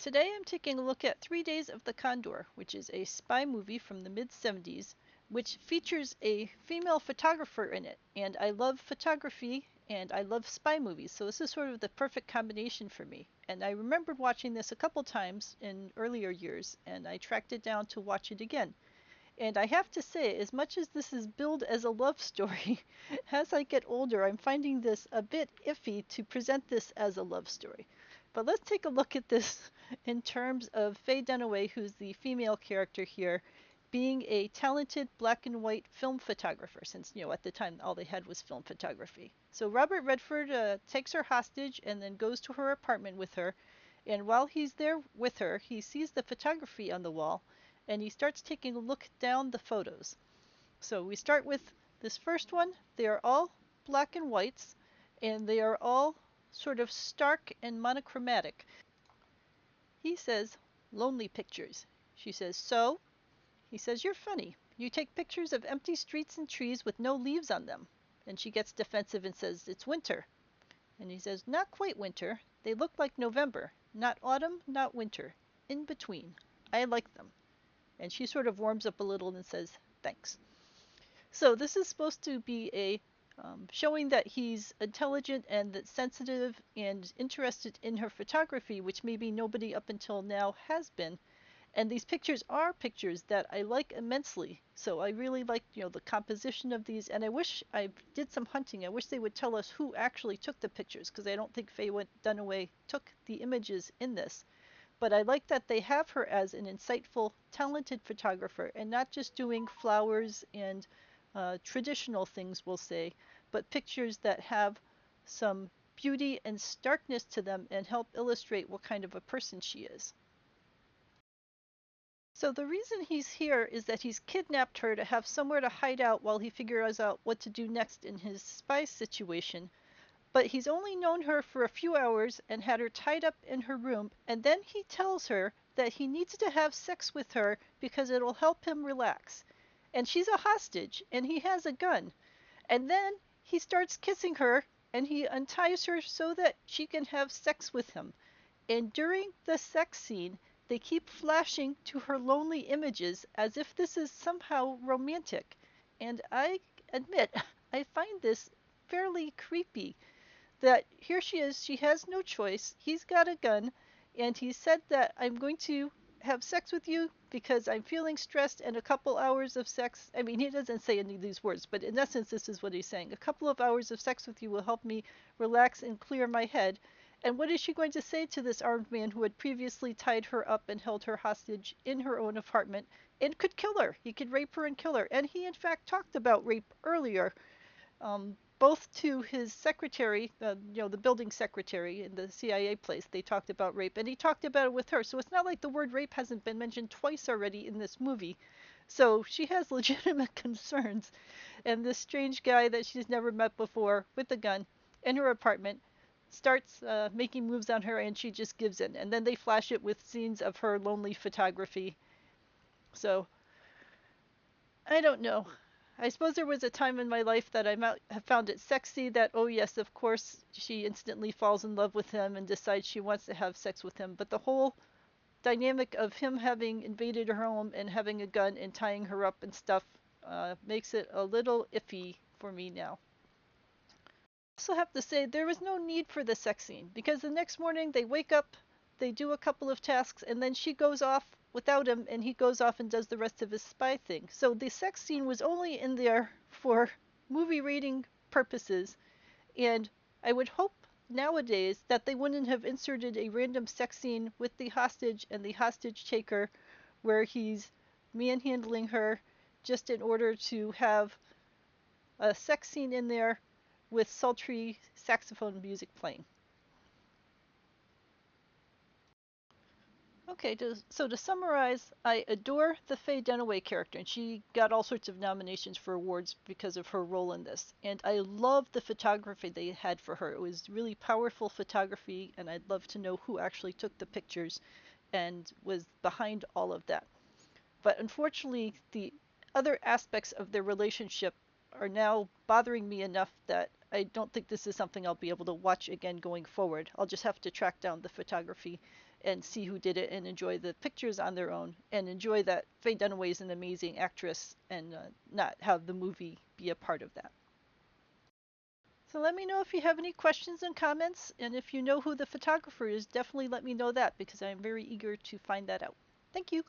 Today I'm taking a look at 3 Days of the Condor, which is a spy movie from the mid-70s, which features a female photographer in it. And I love photography and I love spy movies, so this is sort of the perfect combination for me. And I remembered watching this a couple times in earlier years, and I tracked it down to watch it again. And I have to say, as much as this is billed as a love story, as I get older, I'm finding this a bit iffy to present this as a love story. But let's take a look at this in terms of Faye Dunaway, who's the female character here, being a talented black and white film photographer, since, at the time all they had was film photography. So Robert Redford takes her hostage and then goes to her apartment with her. And while he's there with her, he sees the photography on the wall and he starts taking a look down the photos. So we start with this first one. They are all black and whites, and they are all sort of stark and monochromatic. He says, lonely pictures. She says, so? He says, you're funny. You take pictures of empty streets and trees with no leaves on them. And she gets defensive and says, it's winter. And he says, not quite winter. They look like November. Not autumn, not winter. In between. I like them. And she sort of warms up a little and says, thanks. So this is supposed to be a showing that he's intelligent and that sensitive and interested in her photography, which maybe nobody up until now has been. And these pictures are pictures that I like immensely. So I really like, the composition of these. And I wish I did some hunting. I wish they would tell us who actually took the pictures, because I don't think Faye Dunaway took the images in this. But I like that they have her as an insightful, talented photographer and not just doing flowers and traditional things, we'll say, but pictures that have some beauty and starkness to them and help illustrate what kind of a person she is. So the reason he's here is that he's kidnapped her to have somewhere to hide out while he figures out what to do next in his spy situation. But he's only known her for a few hours and had her tied up in her room, and then he tells her that he needs to have sex with her because it'll help him relax. And she's a hostage, and he has a gun. And then he starts kissing her, and he unties her so that she can have sex with him. And during the sex scene, they keep flashing to her lonely images as if this is somehow romantic. And I admit, I find this fairly creepy that here she is, she has no choice. He's got a gun, and he said that I'm going to have sex with you because I'm feeling stressed, and a couple hours of sex. I mean, he doesn't say any of these words, but in essence, this is what he's saying. A couple of hours of sex with you will help me relax and clear my head. And what is she going to say to this armed man who had previously tied her up and held her hostage in her own apartment and could kill her? He could rape her and kill her. And he, in fact, talked about rape earlier, both to his secretary, the building secretary in the CIA place. They talked about rape, and he talked about it with her. So it's not like the word rape hasn't been mentioned twice already in this movie. So she has legitimate concerns. And this strange guy that she's never met before with a gun in her apartment starts making moves on her, and she just gives in. And then they flash it with scenes of her lonely photography. So I don't know. I suppose there was a time in my life that I might have found it sexy that, oh yes, of course, she instantly falls in love with him and decides she wants to have sex with him. But the whole dynamic of him having invaded her home and having a gun and tying her up and stuff makes it a little iffy for me now. I also have to say there was no need for the sex scene because the next morning they wake up, they do a couple of tasks, and then she goes off without him and he goes off and does the rest of his spy thing. So the sex scene was only in there for movie rating purposes, and I would hope nowadays that they wouldn't have inserted a random sex scene with the hostage and the hostage taker where he's manhandling her just in order to have a sex scene in there with sultry saxophone music playing. Okay, so to summarize, I adore the Faye Dunaway character, and she got all sorts of nominations for awards because of her role in this. And I love the photography they had for her. It was really powerful photography, and I'd love to know who actually took the pictures and was behind all of that. But unfortunately, the other aspects of their relationship are now bothering me enough that I don't think this is something I'll be able to watch again going forward. I'll just have to track down the photography and see who did it and enjoy the pictures on their own and enjoy that Faye Dunaway is an amazing actress and not have the movie be a part of that. So let me know if you have any questions and comments, and if you know who the photographer is, definitely let me know that because I am very eager to find that out. Thank you.